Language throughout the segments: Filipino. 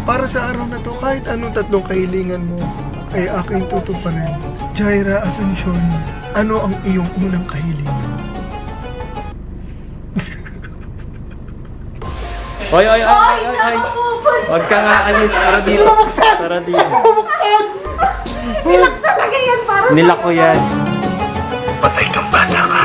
Para sa araw na to, kahit anong tatlong kahilingan mo, ay aking tutuparin. Jaira Asuncion, ano ang iyong unang kahilingan? Oy! Huwag ka nga alis, para dito. Para dito. Nilak talaga yan para Nilak ko yan. Patay kang bata ka.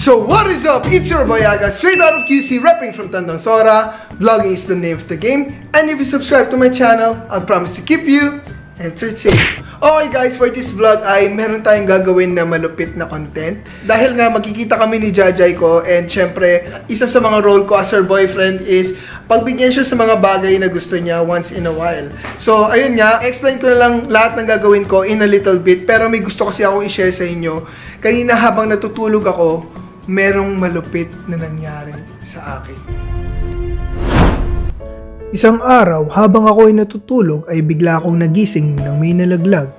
So what is up? It's your boy Aga, straight out of QC, repping from Tandang Sora. Vlogging is the name of the game, and if you subscribe to my channel, I'll promise to keep you entertained. Okay guys, for this vlog ay meron tayong gagawin na malupit na content. Dahil nga magkikita kami ni Jajay ko, and syempre, isa sa mga role ko as her boyfriend is pagbigyan siya sa mga bagay na gusto niya once in a while. So ayun nga, explain ko na lang lahat ng gagawin ko in a little bit, pero may gusto kasi akong i-share sa inyo. Kanina habang natutulog ako, merong malupit na nangyari sa akin. Isang araw, habang ako ay natutulog, ay bigla akong nagising nang may nalaglag.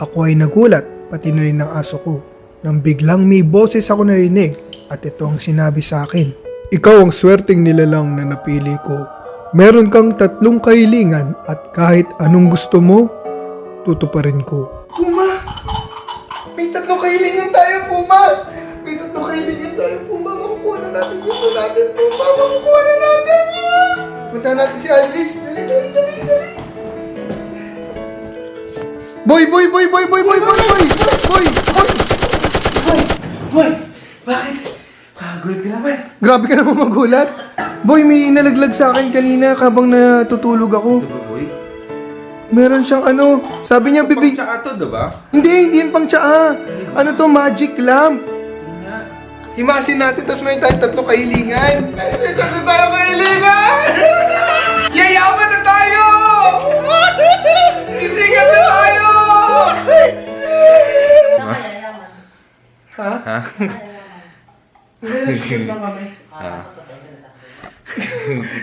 Ako ay nagulat, pati na rin ang aso ko, nang biglang may boses ako narinig at ito ang sinabi sa akin. Ikaw ang swerteng nilalang na napili ko. Meron kang 3 kahilingan at kahit anong gusto mo, tutuparin ko. Puma! May 3 kahilingan tayo, Puma! May 3 kahilingan tayo, Puma! Makukuha na natin gusto natin, Puma! Makukuha na natin yan! Punta natin si Alvis! Dali! Boy! Boy! Bakit? Gulat ka naman. Grabe ka naman magulat. Boy, may nalaglag sa akin kanina habang natutulog ako. Ito ba, boy? Meron siyang ano, sabi niya bibig... Pang tsaka to, diba? Hindi yan pang tsaa. Ano to, magic lamp. Hindi nga. Himasin natin, tapos may tayong 3 kahilingan. May 3 tayong kahilingan! Yayaman na tayo! Sisikat na tayo! Ha? Ha? Hindi, nag-shoot lang kami. Ah.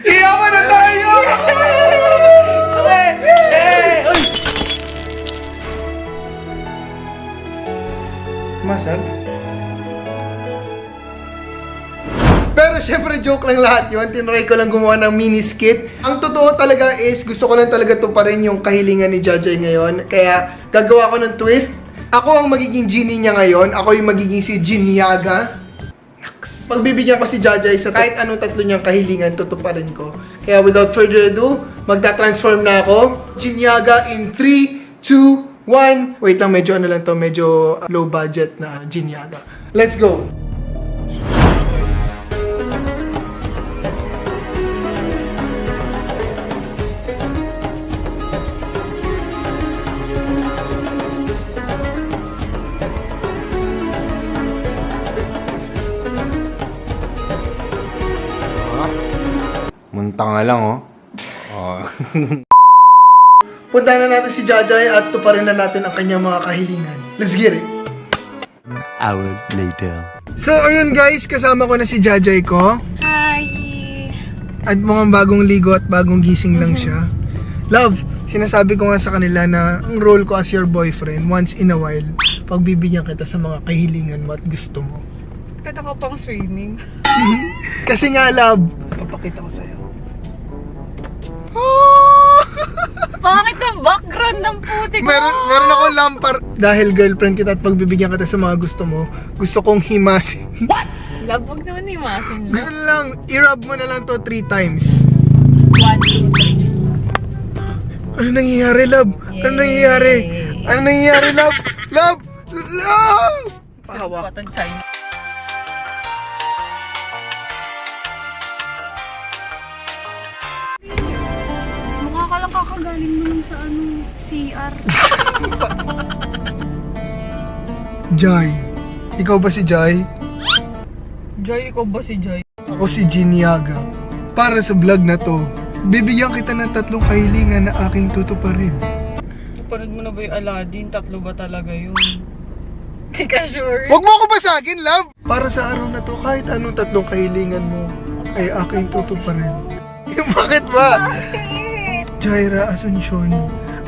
Yayaman na tayo! Uy! Masag? Pero syempre joke lang lahat yun. Tinry ko lang gumawa ng mini skit. Ang totoo talaga is gusto ko lang talaga to pa rin yung kahilingan ni Jajay ngayon. Kaya gagawa ko ng twist. Ako ang magiging genie niya ngayon. Ako yung magiging si Jinyaga. Pagbibigyan ko si Jajay sa kahit anong 3 niyang kahilingan, tutuparin ko. Kaya without further ado, magta-transform na ako. Jinyaga in 3, 2, 1. Wait lang, medyo ano lang to, medyo low budget na Jinyaga. Let's go! Munta nga lang, oh. Oh. Punta na natin si Jajay at tuparin na natin ang kanyang mga kahilingan. Let's get it! Hour later. So ayun guys, kasama ko na si Jajay ko. Hi! At mukhang bagong ligo at bagong gising lang siya. Love, sinasabi ko nga sa kanila na ang role ko as your boyfriend, once in a while, pagbibigyan kita sa mga kahilingan mo at gusto mo. Kata ko pang swimming. Kasi nga love, papakita ko sa'yo. Bakit ang background ng puti ko? Meron ako lampar. Dahil girlfriend kita at pagbibigyan kita sa mga gusto mo, gusto kong himasin. Labog naman ni Masin. Gusto lang, i-rub mo na lang to 3 times. 1, 2, 3. Ano nangyayari, love? Ano nangyayari? Ano nangyayari, love? Love! Love! Pahawak. Patang China. Mukha ka lang kakagaling naman sa CR. Jai. Ikaw ba si Jai? Joy, ikaw ba si Joy? Ako si Jinyaga. Para sa vlog na to, bibigyan kita ng 3 kahilingan na aking tutuparin. Tuparin mo na ba yung Aladdin? 3 ba talaga yun? Di ka sure? Huwag mo ako basagin, love! Para sa araw na to, kahit anong tatlong kahilingan mo, ay aking tutuparin. Bakit ba? Bakit? Jaira Asuncion,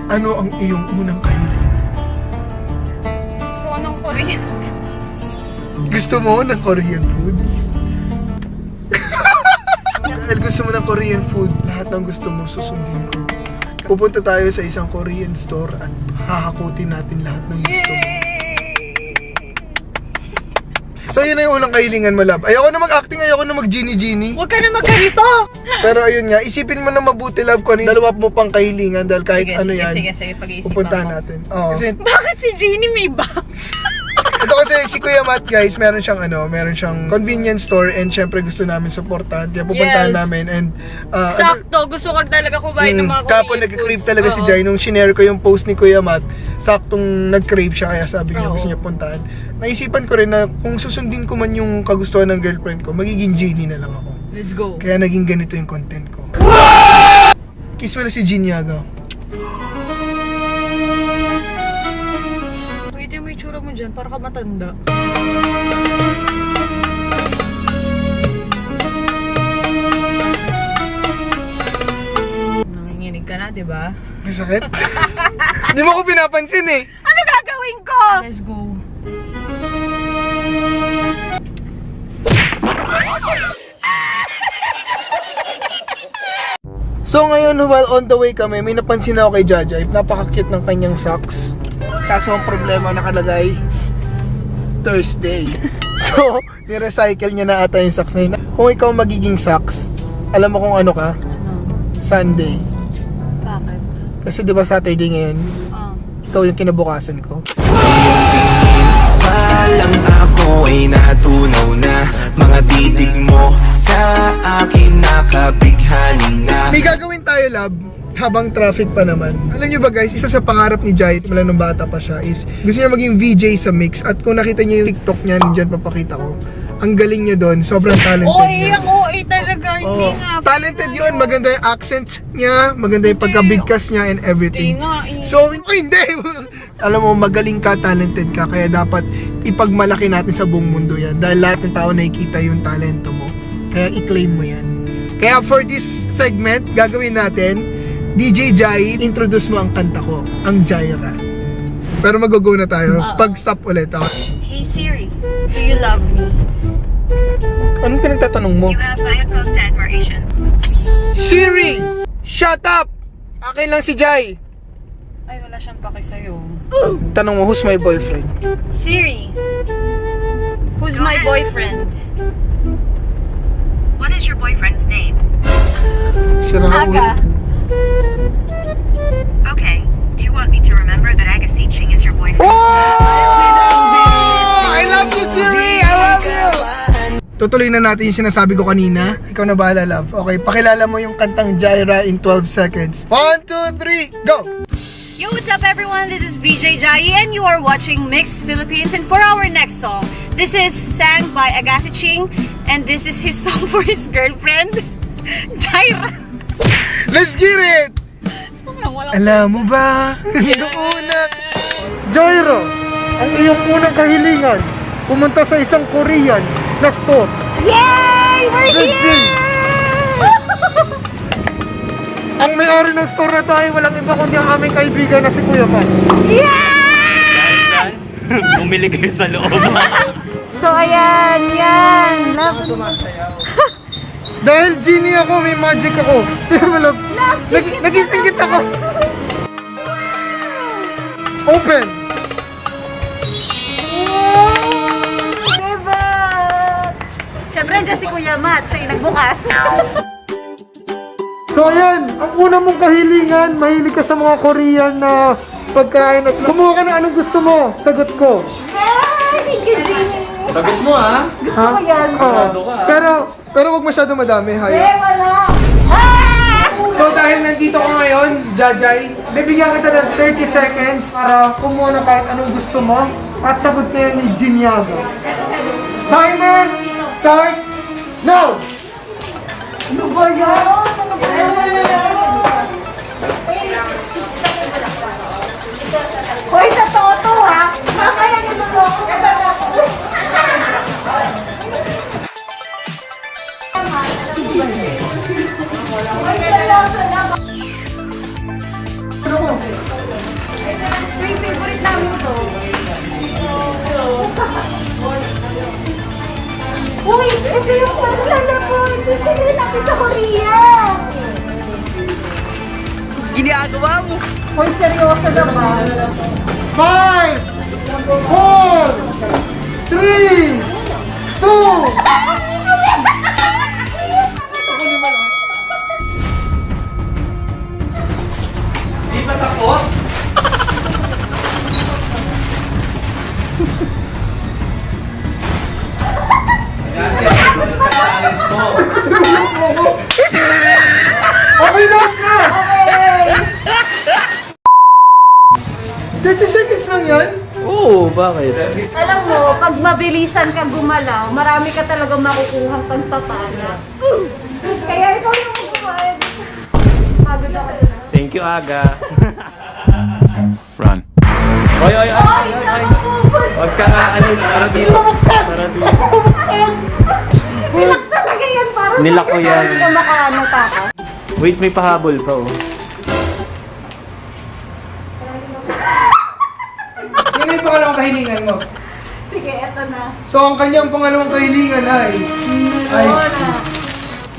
ano ang iyong unang kahilingan? So, anong Korean? Gusto mo ng Korean food? Dahil gusto mo ng Korean food, lahat ng gusto mo susundin ko. Pupunta tayo sa isang Korean store at hahakutin natin lahat ng gusto mo. So yun na yung unang kahilingan mo, love. Ayoko na mag-acting, ayoko na mag-genie-genie. Huwag ka na magkarito! Pero ayun nga, isipin mo na mabuti, love, kung ano yung dalawa mo pang kahilingan dahil kahit ano yan, Sige, pag-iisipan pupuntahan mo. natin. Oo. Kasi Bakit si Jeannie may box? ito kasi si Kuya Matt, guys, meron siyang convenience store and syempre gusto namin supportahan. Kaya pupuntahan Yes. namin and Sakto, gusto ko talaga kumain ng mga Korean Kapo nag-crave foods. talaga si Oo. Jai. Nung shinare ko yung post ni Kuya Matt, saktong nag-crave siya kaya sabi niya Oo. gusto niya puntahan. Naisipan ko rin na kung susundin ko man yung kagustuhan ng girlfriend ko, magiging genie na lang ako. Let's go. Kaya naging ganito yung content ko. Kiss mo na si Jean Yaga. Wait, yung may tsura mo dyan, para ka matanda. Nanginginig ka na, di ba? May sakit? Hindi mo ko pinapansin eh. Ano gagawin ko? Let's go. So ngayon, while on the way kami, may napansin ako kay Jajay. Napaka-cute ng kanyang socks. Kaso ang problema nakalagay, Thursday. So, ni-recycle niya na ata yung socks na yun. Kung ikaw magiging socks, alam mo kung ano ka? Ano? Sunday. Bakit? Kasi di ba Saturday ngayon, Ah. ikaw yung kinabukasan ko. Palang ako ay natunaw na mga titig mo sa akin nakabighani na. May gagawin tayo, love, habang traffic pa naman. Alam niyo ba guys, isa sa pangarap ni Jai, mula nung bata pa siya, is gusto niya maging VJ sa Mix. At kung nakita niyo yung TikTok niya, nandiyan papakita ko. Ang galing niya doon, sobrang talented OA niya. ang OA talaga. Hindi Oo. nga. Talented yun, maganda yung accent niya, maganda yung pagkabigkas niya and Hindi everything. nga. So, hindi! Alam mo, magaling ka, talented ka, kaya dapat ipagmalaki natin sa buong mundo yan. Dahil lahat ng tao nakikita yung talento mo. Kaya i-claim mo yan. Kaya for this segment, gagawin natin, DJ Jai, introduce mo ang kanta ko, ang Jaira. Pero mag-go na tayo. Pag-stop ulit ako. Hey Siri, do you love me? Anong pinagtatanong mo? You have my utmost admiration. Siri! Shut up! Akin lang si Jai. Ay, wala siyang paki sa'yo. Tanong mo, who's my boyfriend? Siri, who's my boyfriend? What is your boyfriend's name? Siya na Aga. Okay. Do you want me to remember that Aga Siching is your boyfriend? I love you, Siri! I love you! Tutuloy na natin yung sinasabi ko kanina. Ikaw na bahala, love. Okay, pakilala mo yung kantang Jaira in 12 seconds. 1, 2, 3, go! Yo, what's up everyone? This is VJ Jai and you are watching Mixed Philippines. And for our next song, this is sang by Agassi Ching and this is his song for his girlfriend, Jaira. Let's get it! Alam mo ba, yung una... Jaira, ang iyong unang kahilingan, pumunta sa isang Korean na store. Yay! We're here! Ang may-ari ng store na tayo, walang iba kundi ang aming kaibigan na si Kuya Matt. Yeah! Bumili kayo sa loob. So ayan, yan. Dahil genie ako, may magic ako. Nagisingkit ako. Open! Diba? Siyempre, andyan si Kuya Matt. Siya yung nagbukas. So ayan, ang una mong kahilingan, mahilig ka sa mga Korean na pagkain at kumuha ka na anong gusto mo, sagot ko. Thank you, Jeannie. Sagot mo ah. Gusto ko yan. Oo. Pero wag masyado madami, hayo. Wala. Ah! So dahil nandito ko ngayon, Jajay, bibigyan kita ng 30 seconds para kumuha na kahit anong gusto mo at sagot na yan ni Jinyago. Timer, start, now! Ano ba yan? Ano ba yan? Hoy, totoo to ha? Mamaya nito mo. Favorite namin to. Uy, ito yung paglalabon. Gusto nyo natin sa Korea. Ginagawa mo! Uy, seryoso naman. 5, 4, 3, 2. Di ba tapos? Okay lang ka! 30 seconds lang yan? Oo, bakit? Alam mo, pag mabilisan ka gumalaw, marami ka talaga makukuhang pagpapala. Kaya ikaw yung kumain. Pagod ako yun. Thank you, Aga. Run. Oy! Huwag ka nga alis. Para dito. Para dito. Nilak talaga yan para Nilak ko yan. Hindi ka makaano pa ka. Wait, may pahabol pa oh. Yan na yung pangalawang kahilingan mo. Sige, eto na. So, ang kanyang pangalawang kahilingan ay...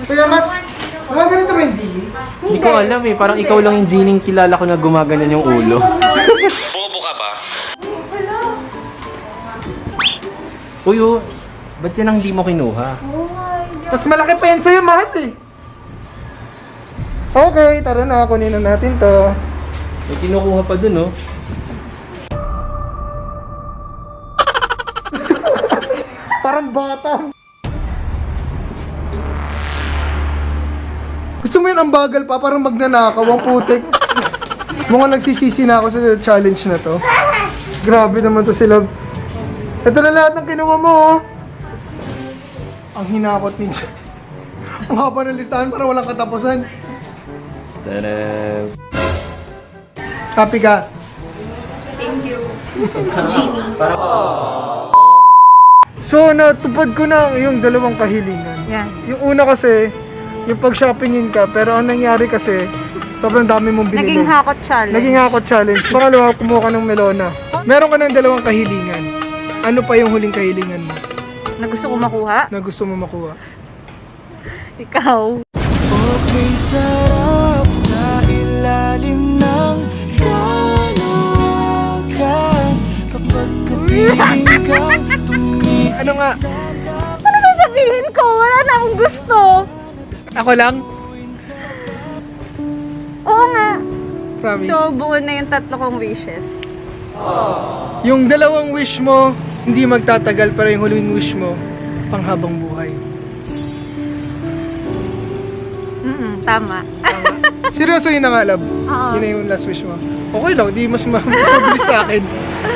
Kaya mga ganito ba yung Genie? Hindi ko alam eh. Parang ikaw lang yung Genie kilala ko na gumaganyan yung ulo. Bobo ka ba? Uy, oh. Ba't yan ang di mo kinuha? Mas malaki pa yun sa'yo, mahal eh. Okay, tara na. Kunin na natin to. May kinukuha pa dun oh. Parang bata. Gusto mo yun ang bagal pa? Parang magnanakaw ang putik. Mukhang nagsisisi na ako sa challenge na to. Grabe naman to sila. Ito na lahat ng kinuha mo oh. Ang hinakot ninyo. Ang haba ng listahan para walang katapusan. Tada! Happy ka? Thank you. Genie. So, natupad ko na yung dalawang kahilingan. Yan. Yung una kasi, yung pag-shoppingin ka, pero ang nangyari kasi, sobrang dami mong binili. Naging hakot challenge. Naging hakot challenge. Pangalawa, kumuha ka ng melona. Meron ka ng dalawang kahilingan. Ano pa yung huling kahilingan mo Na gusto ko makuha? na gusto mo makuha? Ikaw. Okay, sarap sa ilalim ng kalakan kapag kapiling kang tumingin. Ano nga? Ano sasabihin ko? Wala na akong gusto. Ako lang? Oo nga. Promise. So, buo na yung tatlo kong wishes. Yung dalawang wish mo, hindi magtatagal, pero yung huling wish mo, panghabang buhay. Tama. Seryoso yun na nga, love. Oo. Yun na yung last wish mo. Okay lang, di mas mabilis sa akin.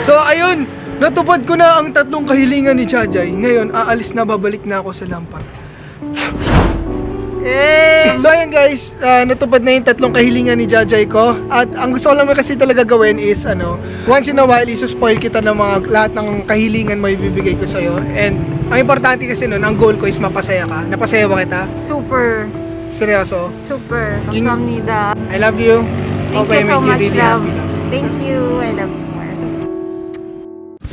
So, ayun, natupad ko na ang tatlong kahilingan ni Jajay. Ngayon, aalis na, babalik na ako sa Lampar. So, ayun guys, natupad na yung tatlong kahilingan ni Jajay ko. At ang gusto ko lang kasi talaga gawin is, once in a while, isuspoil kita ng lahat ng kahilingan mo ibibigay ko sa'yo. And, ang importante kasi nun, ang goal ko is mapasaya ka. Napasaya ba kita? Super. Seryoso. Super. Yung- Kamsahamnida. I love you. Thank Okay, you so make you much, really love. happy. Thank you. I love you more.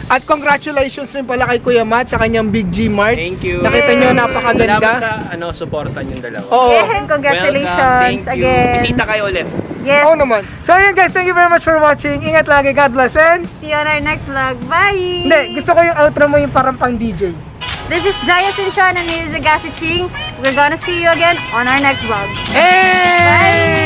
At congratulations rin pala kay Kuya Matt sa kanyang Big G Mart. Thank you. Nakita nyo, napakaganda. Salamat sa suportan yung dalawa. Oo. Yeah, congratulations Welcome. Thank you. again. Bisita kayo ulit. Yes. Oo naman. So ayun guys, thank you very much for watching. Ingat lagi, God bless. And See you on our next vlog. Bye! hindi, gusto ko yung outro mo yung parang pang DJ. This is Jaya Sinshan and this is Agassi Ching. We're gonna see you again on our next vlog. Hey! Bye!